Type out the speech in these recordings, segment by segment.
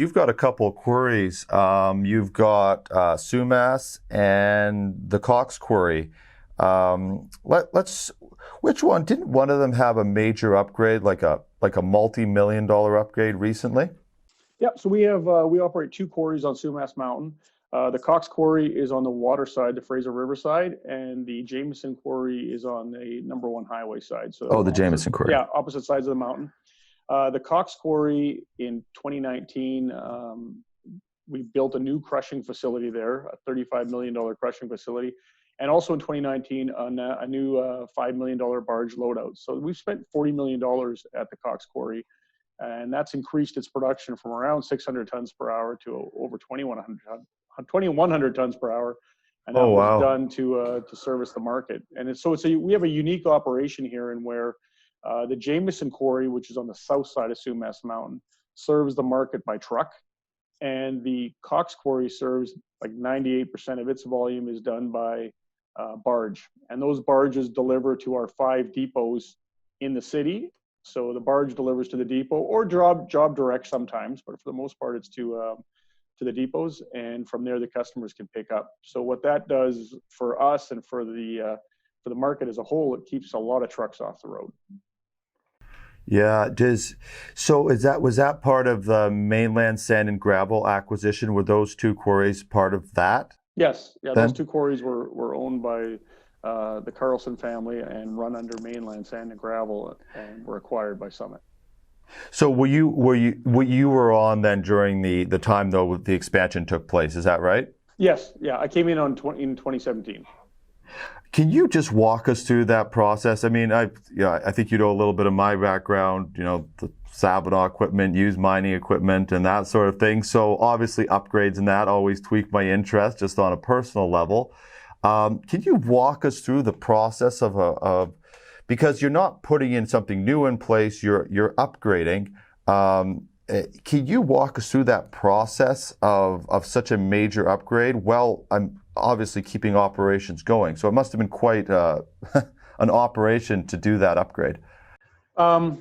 you've got a couple of quarries. You've got Sumas and the Cox Quarry. Which one, didn't one of them have a major upgrade, like a multi-million-dollar upgrade recently? Yep. So we operate two quarries on Sumas Mountain. The Cox Quarry is on the water side, the Fraser River side, and the Jamieson Quarry is on the number one highway side. So Oh, the Jamieson Quarry. yeah, opposite sides of the mountain. The Cox Quarry in 2019, we built a new crushing facility there, a $35 million crushing facility. And also in 2019, a new $5 million barge loadout. So we've spent $40 million at the Cox Quarry, and that's increased its production from around 600 tons per hour to over 2,100 tons per hour. And that was done to service the market. And we have a unique operation here in where the Jamieson Quarry, which is on the south side of Sumas Mountain, serves the market by truck. And the Cox Quarry serves like 98% of its volume is done by barge. And those barges deliver to our 5 depots in the city. So the barge delivers to the depot or job direct sometimes, but for the most part, it's to the depots. And from there, the customers can pick up. So what that does for us and for the market as a whole, it keeps a lot of trucks off the road. Yeah. Was that part of the Mainland sand and gravel acquisition? Were those two quarries part of that? Yes. Yeah. Those two quarries were owned by the Carlson family and run under Mainland sand and gravel, and were acquired by Summit. So were you on then during the time though the expansion took place? Is that right? Yes. Yeah. I came in in 2017. Can you just walk us through that process? I mean, I think you know a little bit of my background, the Sabina equipment, used mining equipment and that sort of thing. So obviously upgrades and that always tweak my interest just on a personal level. Can you walk us through the process of because you're not putting in something new in place, you're upgrading. Can you walk us through that process of such a major upgrade? Well, I'm obviously keeping operations going, so it must have been quite an operation to do that upgrade.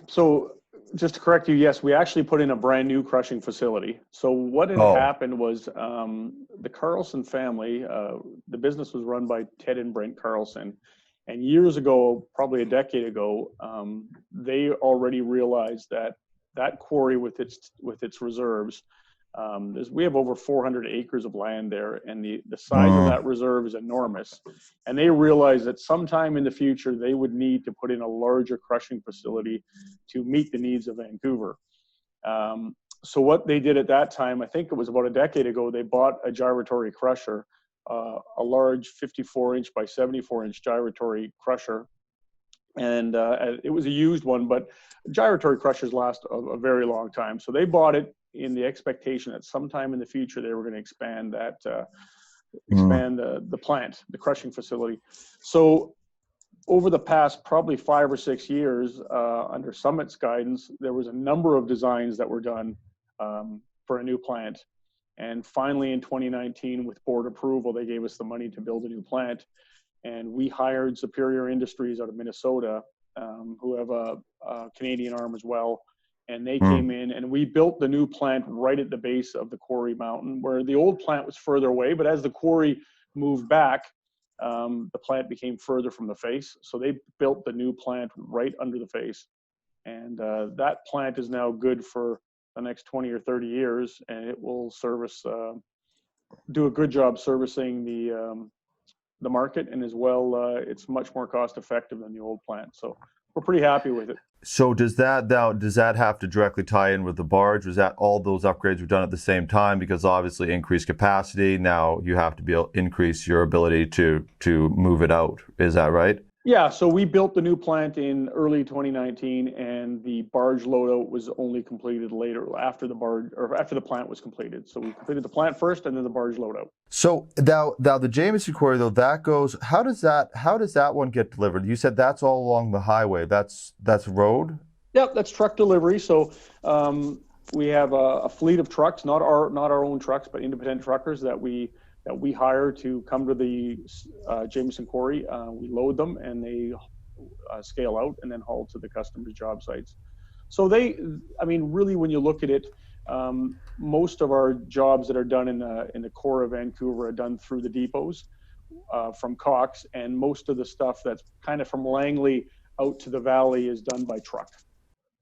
So just to correct you, yes, we actually put in a brand new crushing facility. So what had happened was the Carlson family, the business was run by Ted and Brent Carlson. And years ago, probably a decade ago, they already realized that quarry with its reserves, we have over 400 acres of land there, and the size of that reserve is enormous. And they realized that sometime in the future, they would need to put in a larger crushing facility to meet the needs of Vancouver. So what they did at that time, I think it was about a decade ago, they bought a gyratory crusher, a large 54-inch by 74-inch gyratory crusher. And it was a used one, but gyratory crushers last a very long time. So they bought it in the expectation that sometime in the future they were going to expand the plant, the crushing facility. So over the past probably 5 or 6 years, under Summit's guidance, there was a number of designs that were done for a new plant. And finally, in 2019, with board approval, they gave us the money to build a new plant. And we hired Superior Industries out of Minnesota, who have a Canadian arm as well. And they came in and we built the new plant right at the base of the quarry mountain, where the old plant was further away. But as the quarry moved back, the plant became further from the face. So they built the new plant right under the face. And that plant is now good for the next 20 or 30 years. And it will do a good job servicing the market, and as well, it's much more cost effective than the old plant. So we're pretty happy with it. So does that have to directly tie in with the barge? Was that all those upgrades were done at the same time? Because obviously increased capacity, now you have to increase your ability to move it out. Is that right? Yeah, so we built the new plant in early 2019, and the barge loadout was only completed later, after the plant was completed. So we completed the plant first, and then the barge loadout. So now the Jamieson Quarry, though, that goes. How does that one get delivered? You said that's all along the highway. That's road. Yep, that's truck delivery. So we have a fleet of trucks, not our own trucks, but independent truckers that we hire to come to the Jamieson Quarry. We load them and they scale out and then haul to the customer's job sites. So really, when you look at it, Most of our jobs that are done in the core of Vancouver are done through the depots from Cox, and most of the stuff that's kind of from Langley out to the valley is done by truck.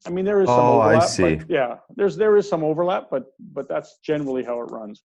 I mean, there is some Oh, I overlap, see. but yeah, there is some overlap, but that's generally how it runs.